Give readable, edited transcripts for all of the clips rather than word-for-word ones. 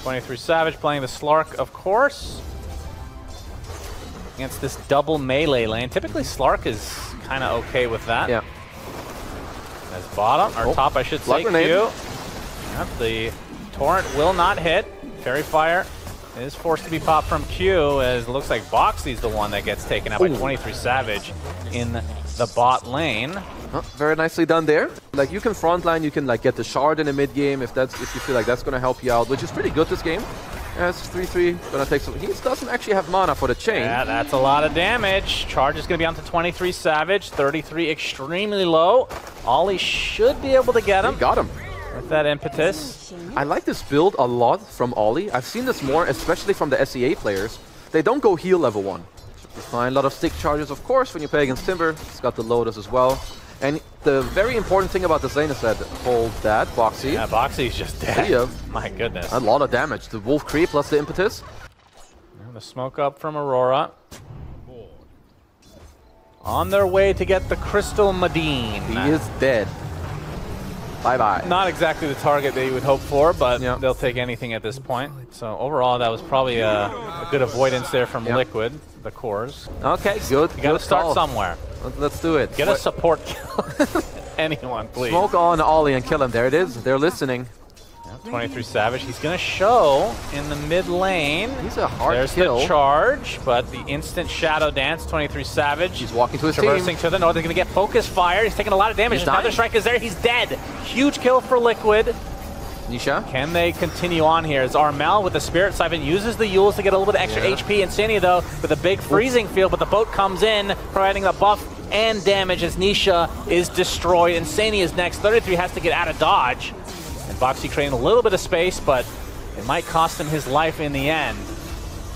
23Savage playing the Slark, of course. Against this double melee lane. Typically, Slark is kind of okay with that. Yeah. As bottom, or top, I should say, Q. Yep, the Torrent will not hit. Fairy Fire is forced to be popped from Q, as it looks like Boxi's the one that gets taken out by 23Savage in the bot lane. Oh, very nicely done there. Like, you can frontline, you can like get the shard in the mid game if you feel like that's gonna help you out, which is pretty good this game. As 3-3 gonna take some. He doesn't actually have mana for the chain. Yeah, that's a lot of damage. Charge is gonna be on to 23Savage. 33 extremely low. Ollie should be able to get him. He got him with that impetus. I like this build a lot from Ollie. I've seen this more, especially from the SEA players. They don't go heal level 1. You find a lot of stick charges, of course, when you play against Timber. It's got the Lotus as well. And the very important thing about this lane is that hold that, Boxi. Yeah, Boxi's just dead. Yeah. My goodness. A lot of damage. The Wolf Creep plus the impetus. And the smoke up from Aurora. On their way to get the Crystal Medine. He is dead. Bye-bye. Not exactly the target that you would hope for, but yeah, they'll take anything at this point. So overall, that was probably a good avoidance there from Liquid, the cores. Okay, good. You gotta start somewhere. Let's do it. Get a support kill. Anyone, please. Smoke on Ollie and kill him. There it is. They're listening. 23Savage. He's going to show in the mid lane. He's a hard There's kill. The charge, but the instant shadow dance. 23Savage. He's walking to his traversing team. To the north. They're going to get focus fire. He's taking a lot of damage. Another strike is there. He's dead. Huge kill for Liquid. Nisha. Can they continue on here? As Armel with the Spirit Siphon uses the Yules to get a little bit of extra HP. iNSaNiA though with a big freezing field, but the boat comes in, providing the buff and damage as Nisha is destroyed. iNSaNiA is next. 33 has to get out of dodge. And Boxi creating a little bit of space, but it might cost him his life in the end.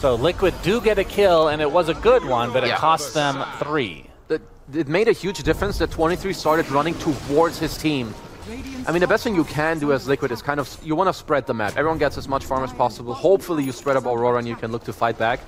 So Liquid do get a kill, and it was a good one, but it cost them 3. It made a huge difference that 23 started running towards his team. I mean, the best thing you can do as Liquid is kind of, you want to spread the map. Everyone gets as much farm as possible. Hopefully you spread up Aurora and you can look to fight back.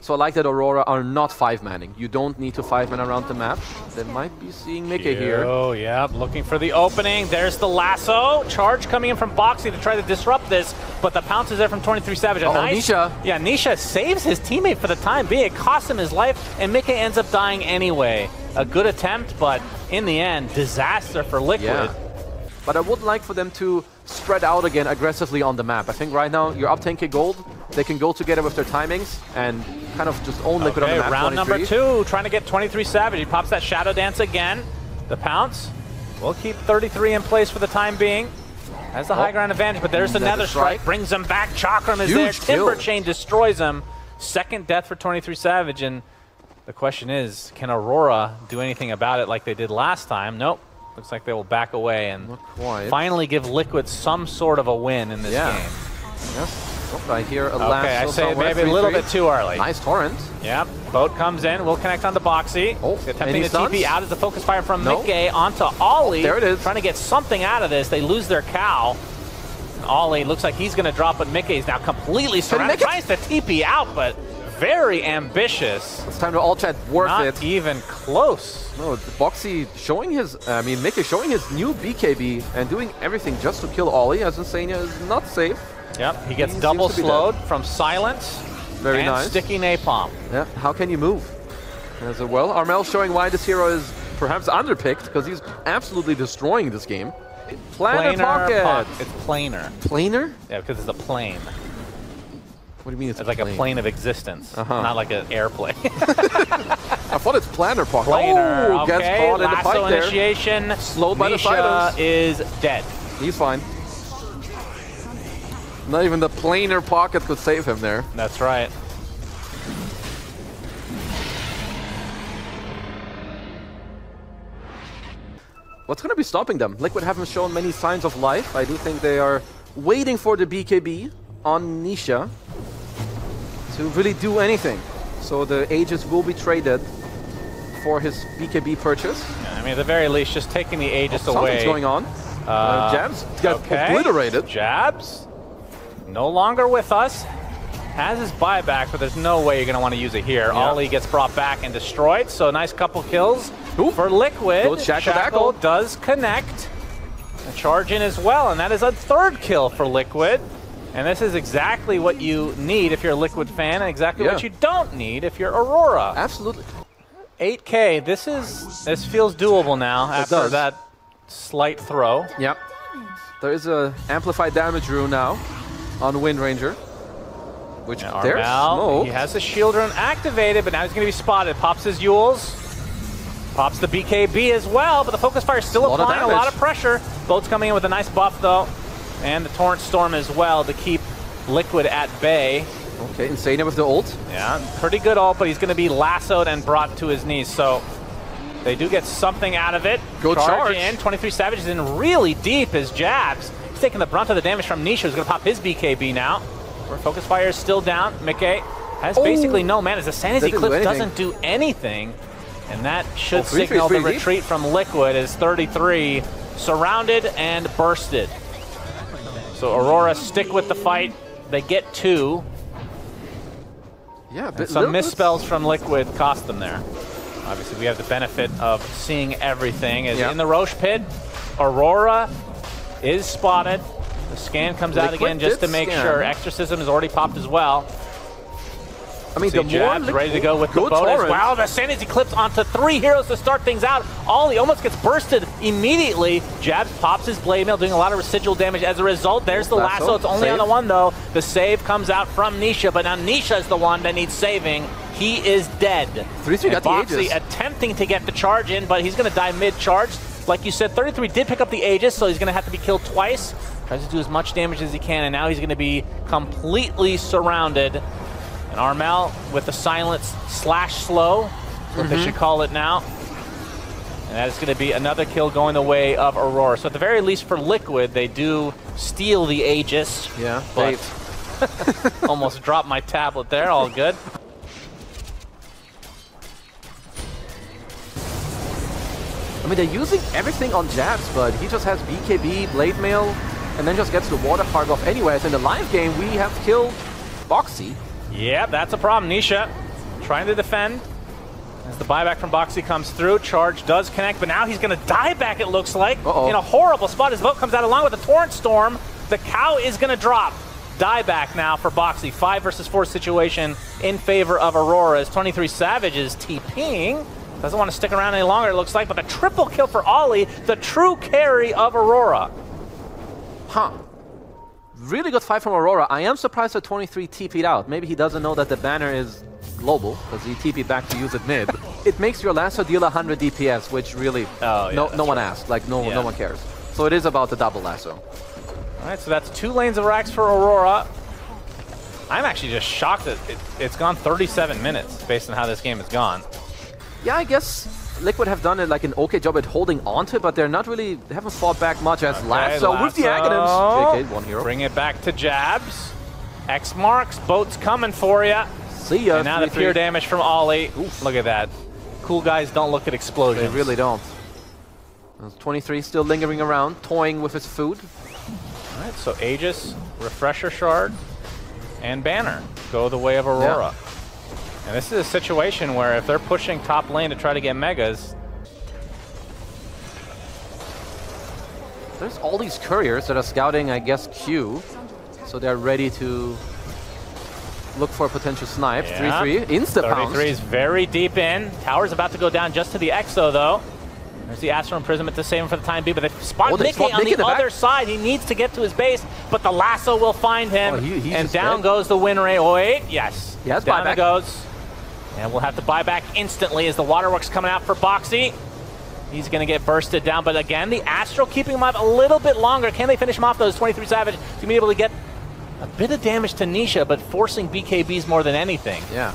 So I like that Aurora are not 5-manning. You don't need to 5-man around the map. They might be seeing miCKe here. Oh, yeah, looking for the opening. There's the lasso. Charge coming in from Boxi to try to disrupt this, but the pounce is there from 23Savage. Nisha. Yeah, Nisha saves his teammate for the time being. It costs him his life, and miCKe ends up dying anyway. A good attempt, but in the end, disaster for Liquid. Yeah. But I would like for them to spread out again aggressively on the map. I think right now you're up 10k gold. They can go together with their timings and kind of just own Liquid on the map. Round number 2, trying to get 23Savage. He pops that Shadow Dance again. The pounce will keep 33 in place for the time being. Has the high ground advantage, but there's another strike. Brings him back. Chakram is there. Timber Chain destroys him. Second death for 23Savage, and the question is, can Aurora do anything about it like they did last time? Nope. Looks like they will back away and finally give Liquid some sort of a win in this game. Yes. Oh, I hear a lasso. Okay, I say maybe a little bit too early. Nice torrent. Yep. Boat comes in. We'll connect onto Boxi. Attempting to TP out as the focus fire from miCKe onto Ollie. There it is. Trying to get something out of this. They lose their cow. And Ollie looks like he's going to drop, but miCKe is now completely surrounded. Tries to TP out, but very ambitious. It's time to all chat worth Not it. even close. No, Boxi showing his, miCKe showing his new BKB and doing everything just to kill Ollie, as iNSaNiA is not safe. Yep, he gets double slowed from silence. Very nice. Sticky napalm. Yeah, how can you move? As well, Armel showing why this hero is perhaps underpicked, because he's absolutely destroying this game. Planar pocket. It's planar. Planar? Yeah, because it's a plane. What do you mean it's like a plane of existence, not like an airplane. I thought it's planar pocket. Planar, gets caught in the lasso fight initiation. There. Slowed by the Nisha is dead. He's fine. Not even the planar pocket could save him there. That's right. What's going to be stopping them? Liquid haven't shown many signs of life. I do think they are waiting for the BKB on Nisha to really do anything. So the Aegis will be traded for his BKB purchase. Yeah, I mean, at the very least, just taking the Aegis away. Something's going on. Jabz got obliterated. Jabz, no longer with us. Has his buyback, but there's no way you're going to want to use it here. Ollie gets brought back and destroyed, so a nice couple kills for Liquid. Shackle does connect. A charge in as well, and that is a third kill for Liquid. And this is exactly what you need if you're a Liquid fan, and exactly what you don't need if you're Aurora. Absolutely. 8K, this feels doable now after that slight throw. Yep. There is a amplified damage rune now on Wind Ranger. Which there's smoke. He has the shield rune activated, but now he's going to be spotted. Pops his Yules. Pops the BKB as well, but the Focus Fire is still applying a lot of pressure. Boat's coming in with a nice buff, though. And the Torrent Storm as well to keep Liquid at bay. Okay, iNSaNiA with the ult. Yeah, pretty good ult, but he's going to be lassoed and brought to his knees. So they do get something out of it. Go charge in. 23 Savage is in really deep as Jabz. He's taking the brunt of the damage from Nisha, who's going to pop his BKB now. Where Focus Fire is still down. miCKe has basically no mana. As the Sanity Eclipse doesn't do anything. And that should signal the retreat from Liquid as 33 surrounded and bursted. So Aurora stick with the fight. They get 2. Yeah, some misspells from Liquid cost them there. Obviously, we have the benefit of seeing everything. As in the Roche pit, Aurora is spotted. The scan comes out again just to make sure. Exorcism is already popped as well. I mean, the more Jabz ready to go with the bonus. Wow, the Sanity Eclipse onto 3 heroes to start things out. Ollie almost gets bursted immediately. Jabz pops his Blade Mail, doing a lot of residual damage. As a result, there's the lasso. It's only on the 1, though. The save comes out from Nisha, but now Nisha is the one that needs saving. He is dead. 3-3 got the Boxi Aegis. attempting to get the charge in, but he's going to die mid-charge. Like you said, 33 did pick up the Aegis, so he's going to have to be killed twice. Tries to do as much damage as he can, and now he's going to be completely surrounded. And Armel with the silence /slow, what they should call it now. And that is going to be another kill going the way of Aurora. So at the very least for Liquid, they do steal the Aegis. Yeah, but almost dropped my tablet there, all good. I mean, they're using everything on Jabz, but he just has BKB, Blade Mail, and then just gets the water park off anyways. In the live game, we have killed Boxi. Yeah, that's a problem. Nisha trying to defend. As the buyback from Boxi comes through, charge does connect, but now he's going to die back, it looks like, in a horrible spot. His boat comes out along with the Torrent Storm. The cow is going to drop. Die back now for Boxi. 5 versus 4 situation in favor of Aurora as 23 Savage is TPing. Doesn't want to stick around any longer, it looks like, but a triple kill for Ollie, the true carry of Aurora. Huh. Really good fight from Aurora. I am surprised that 23 TP'd out. Maybe he doesn't know that the banner is global, because he TP'd back to use it mid. It makes your lasso deal 100 DPS, which really no one asked. Like, no one cares. So it is about the double lasso. All right, so that's 2 lanes of racks for Aurora. I'm actually just shocked that it's gone 37 minutes based on how this game has gone. Yeah, I guess Liquid have done like an okay job at holding onto it, but they haven't fought back much as lasso with the Aghanims. Okay, 1 hero. Bring it back to Jabz. X marks, boat's coming for you. See ya. And now the pure damage from Ollie. Oof. Look at that. Cool guys don't look at explosions. They really don't. 23 still lingering around, toying with his food. All right, so Aegis, Refresher Shard, and Banner go the way of Aurora. Yeah. And this is a situation where if they're pushing top lane to try to get megas, there's all these couriers that are scouting, I guess, Q. So they're ready to look for a potential snipe. 3-3, insta-pounce. 33 is very deep in. Tower's about to go down just to the Exo, though. There's the Astral Imprisonment to save him for the time being, but they spot miCKe on the other side. He needs to get to his base, but the lasso will find him. And down goes the win rate. Oh, wait, yes. Down it goes. And we'll have to buy back instantly as the Waterworks coming out for Boxi. He's going to get bursted down, but again, the Astral keeping him up a little bit longer. Can they finish him off, though? 23 Savage to be able to get a bit of damage to Nisha, but forcing BKBs more than anything. Yeah.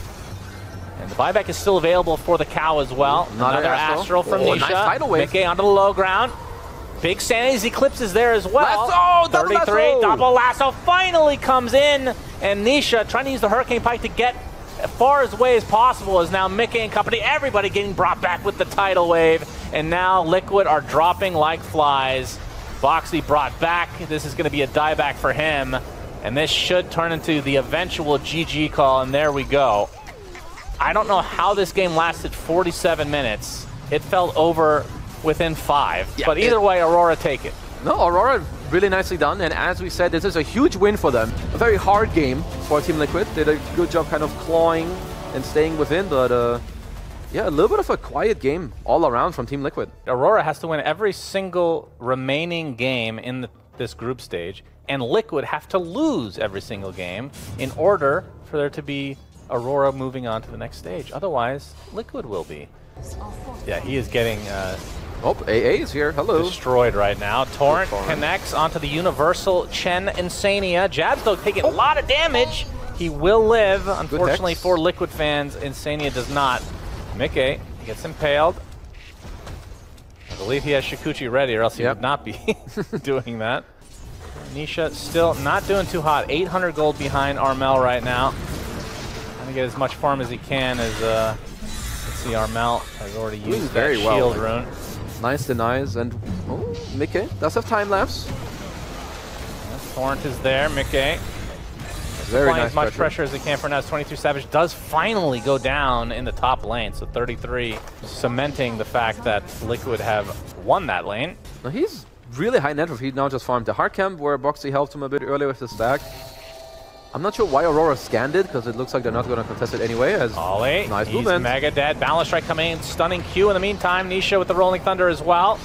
And the buyback is still available for the cow as well. Another Astral from Nisha. Nice tidal wave. miCKe onto the low ground. Big Sanity's Eclipse is there as well. Lasso! 33, double lasso finally comes in. And Nisha trying to use the Hurricane Pike to get as far away as possible is now miCKe and company. Everybody getting brought back with the tidal wave. And now Liquid are dropping like flies. Boxi brought back. This is going to be a dieback for him. And this should turn into the eventual GG call. And there we go. I don't know how this game lasted 47 minutes. It felt over within 5. Yeah, but either way, Aurora take it. No, Aurora really nicely done. And as we said, this is a huge win for them. A very hard game for Team Liquid. Did a good job kind of clawing and staying within, but yeah, a little bit of a quiet game all around from Team Liquid. Aurora has to win every single remaining game in this group stage, and Liquid have to lose every single game in order for there to be Aurora moving on to the next stage. Otherwise, Liquid will be. Yeah, he is getting oh, AA is here. Hello. Destroyed right now. Torrent connects onto the universal iNSaNiA. Jabz, though, taking a lot of damage. He will live. Unfortunately for Liquid fans, iNSaNiA does not. miCKe gets impaled. I believe he has Shikuchi ready, or else he would not be doing that. Nisha still not doing too hot. 800 gold behind Armel right now. Trying to get as much farm as he can as, let's see, Armel has already used that shield rune. Nice denies, and miCKe does have time lapse. Torrent is there, miCKe. Very applying nice as much pressure as he can for now. 23 does finally go down in the top lane, so 33 cementing the fact that Liquid have won that lane. Now he's really high net worth. He now just farmed the hard camp where Boxi helped him a bit earlier with the stack. I'm not sure why Aurora scanned it, because it looks like they're not going to contest it anyway. As Ollie, nice he's movement. mega dead. Balance strike coming in, stunning Q in the meantime. Nisha with the Rolling Thunder as well.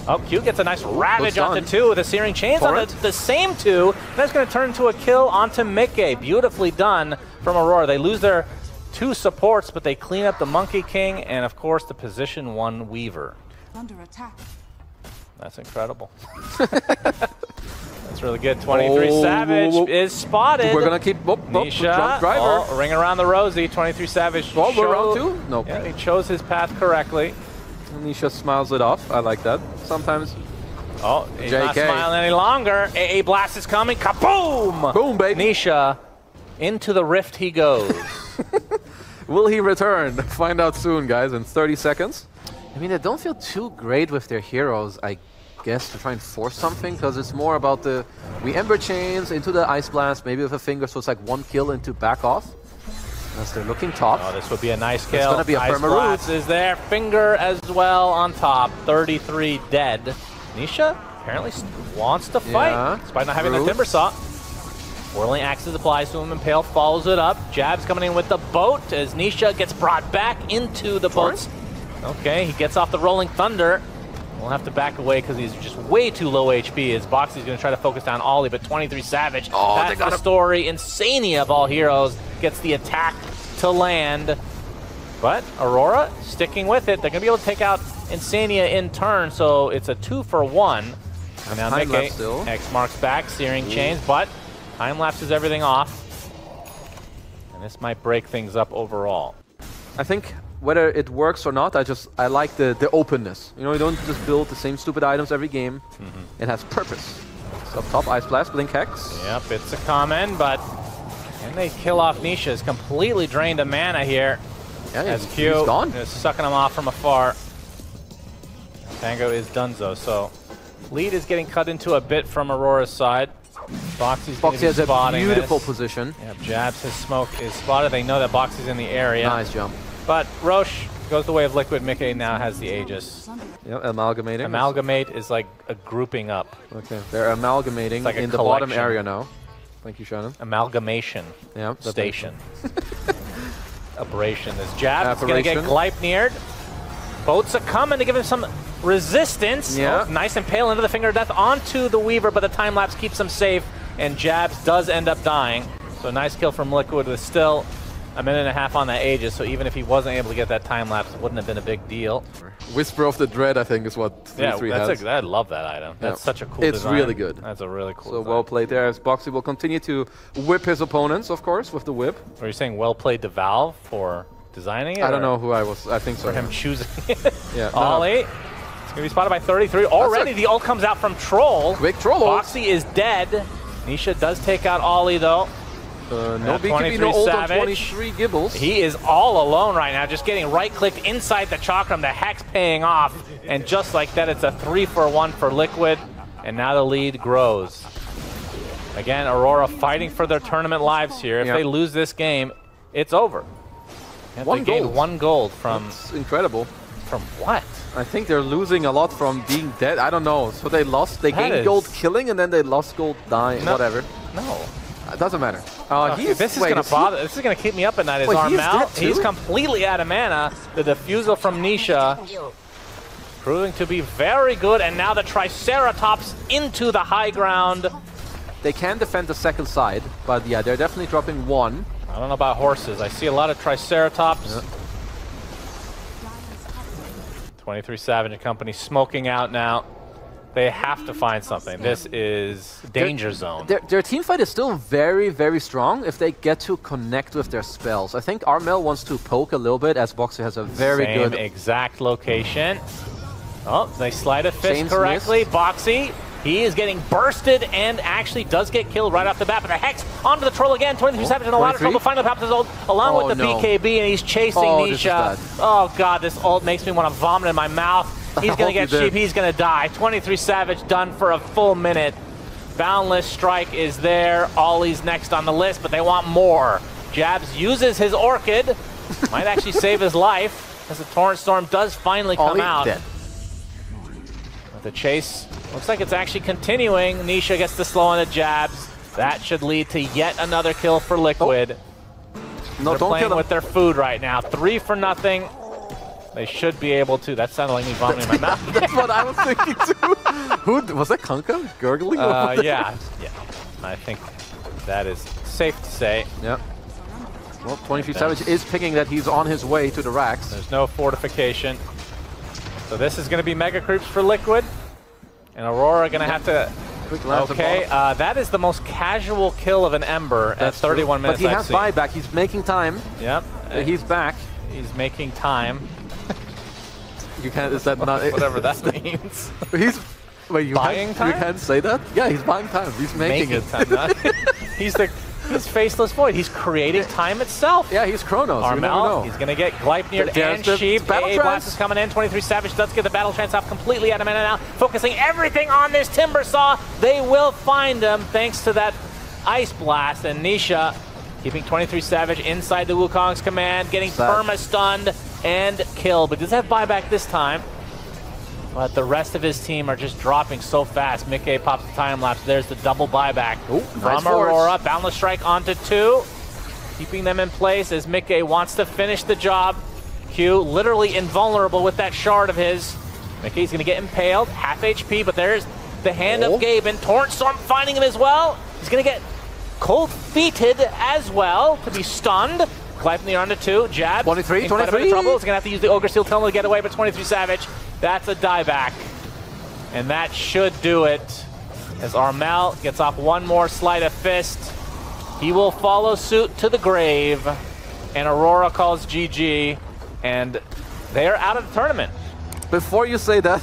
Oh, Q gets a nice ravage onto 2 with the Searing Chains on the same 2. That's going to turn into a kill onto miCKe. Beautifully done from Aurora. They lose their 2 supports, but they clean up the Monkey King and, of course, the position 1 Weaver. Under attack. That's incredible. That's really good. 23 Savage is spotted. We're going to keep Nisha, driver. Ring around the rosy. 23 Savage. Oh, we're round 2? No. Yeah, he chose his path correctly. Nisha smiles it off. I like that. Sometimes. Oh, he's not smiling any longer. AA Blast is coming. Kaboom! Boom, baby. Nisha, into the rift he goes. Will he return? Find out soon, guys, in 30 seconds. I mean, they don't feel too great with their heroes, I guess, to try and force something, because it's more about we Ember Chains into the Ice Blast, maybe with a finger, so it's like 1 kill into back off. As they're looking top. Oh, this would be a nice kill. It's going to be a Ice Blast is there. Finger as well on top. 33 dead. Nisha apparently wants to fight, despite not having the Timber Saw. Whirling Axes applies to him, Impale follows it up. Jabz coming in with the boat as Nisha gets brought back into the boats. Okay, he gets off the Rolling Thunder. We'll have to back away because he's just way too low HP as Boxi's going to try to focus down Ollie, but 23 Savage, that's the story. iNSaNiA of all heroes gets the attack to land. But Aurora sticking with it. They're going to be able to take out iNSaNiA in turn, so it's a 2-for-1. And now miCKe, X marks back, Searing Chains, but time lapses everything off. And this might break things up overall. I think whether it works or not, I like the openness. You know, you don't just build the same stupid items every game. It has purpose. So up top, Ice Blast, Blink Hex. Yep, it's a common, but can they kill off Nisha? Is completely drained of mana here. Yeah, as Q he's gone. is sucking him off from afar. Tango is donezo, so lead is getting cut into a bit from Aurora's side. Boxi has a beautiful position. Yeah, Jabz, his smoke is spotted. They know that Boxi's in the area. Nice jump. But Roche goes the way of Liquid. miCKe now has the Aegis. Yeah, amalgamating. Amalgamate is like a grouping up. Okay, they're amalgamating like in the bottom area now. Thank you, Shannon. Amalgamation. Yeah. Station. Aberration. As Jabz is going to get Gleipnired. Boats are coming to give him some resistance. Yeah. Oh, nice impale into the Finger of Death onto the Weaver, but the time lapse keeps him safe, and Jabz does end up dying. So nice kill from Liquid with still a minute and a half on that Aegis, so even if he wasn't able to get that time lapse, it wouldn't have been a big deal. Whisper of the Dread, I think, is what 3 has. I love that item. That's such a cool design. It's really good. That's a really cool So design. well played there, as Boxi will continue to whip his opponents, of course, with the whip. Are you saying well played to Valve for designing it? I don't know who I was. I think so. For him choosing it. Yeah. Ollie. It's going to be spotted by 33. Already the ult comes out from Troll. Quick Troll ult. Boxi is dead. Nisha does take out Ollie, though. No BTB, no ult on 23 Gibbles. He is all alone right now, just getting right-clicked inside the Chakram. The Hex paying off. And just like that, it's a 3-for-1 for Liquid. And now the lead grows. Again, Aurora fighting for their tournament lives here. If they lose this game, it's over. They gained 1 gold from... That's incredible. From what? I think they're losing a lot from being dead. I don't know. So they lost. They gained gold killing and then they lost gold dying. No. Whatever. No. It doesn't matter. This is gonna bother. This is gonna keep me up at night. Is Armel? He's completely out of mana. The defusal from Nisha, proving to be very good. And now the Triceratops into the high ground. They can defend the second side, but yeah, they're definitely dropping one. I don't know about horses. I see a lot of Triceratops. Yeah. 23 and Company smoking out now. They have to find something. This is danger zone. Their team fight is still very, very strong if they get to connect with their spells. I think Armel wants to poke a little bit as Boxi has a very good exact location. Oh, they slide a fist correctly. Boxi, he is getting bursted and actually does get killed right off the bat. But the Hex onto the troll again. 23 in a lot of trouble. Finally pops his ult along with the BKB and he's chasing Nisha. Oh god, this ult makes me want to vomit in my mouth. He's going to get sheep, he's going to die. 23 Savage done for a full minute. Boundless Strike is there. Ollie's next on the list, but they want more. Jabz uses his Orchid. Might actually save his life as the Torrent Storm does finally come out. Dead. But the chase looks like it's actually continuing. Nisha gets the slow on the Jabz. That should lead to yet another kill for Liquid. No, They're playing with their food right now. 3 for nothing. They should be able to. That sounded like me vomiting in my mouth. That's what I was thinking too. Who was that? Kunkka gurgling? Yeah. I think that is safe to say. Yep. Well, 23 Savage is picking that he's on his way to the racks. There's no fortification. So this is going to be mega creeps for Liquid. And Aurora going to have to... Okay, that is the most casual kill of an Ember at 31 minutes. But he has buyback. He's making time. Yep. He's back. He's making time. You can't, is that not... Whatever that means. He's... Wait, buying time? You can't say that? Yeah, he's buying time. He's making it. Time, he's Faceless Void. He's creating time itself. Yeah, he's Chronos. Armel, he's going to get Gleipnir and Sheep. AA Blast is coming in. 23 Savage does get the Battle Trance off completely out of mana now. Focusing everything on this Timber Saw. They will find him thanks to that Ice Blast. And Nisha keeping 23 Savage inside the Wukong's command, getting perma-stunned and killed. But does have buyback this time. But the rest of his team are just dropping so fast. miCKe pops the time lapse. There's the double buyback from Aurora. Boundless Strike onto 2. Keeping them in place as miCKe wants to finish the job. Q literally invulnerable with that shard of his. miCKe's going to get impaled. Half HP, but there's the hand of Gaben. Torrent Storm finding him as well. He's going to get cold-feeted as well to be stunned. Gleipnir onto 2. Jabz. 23. Trouble. He's going to have to use the Ogre Steel Tunnel to get away, but 23 Savage. That's a dieback. And that should do it. As Armel gets off one more sleight of fist. He will follow suit to the grave. And Aurora calls GG. And they are out of the tournament. Before you say that,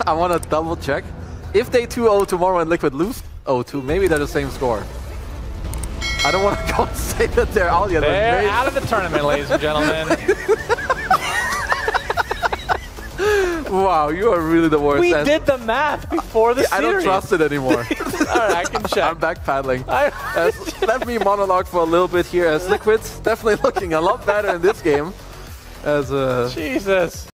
I want to double check. If they 2-0 tomorrow and Liquid lose 0-2, maybe they're the same score. I don't want to go and say that they're out yet. They're out of the tournament, ladies and gentlemen. Wow, you are really the worst. We did the math before the series. I don't trust it anymore. Alright, I can check. I'm back paddling. Let me monologue for a little bit here as Liquid's definitely looking a lot better in this game. As Jesus.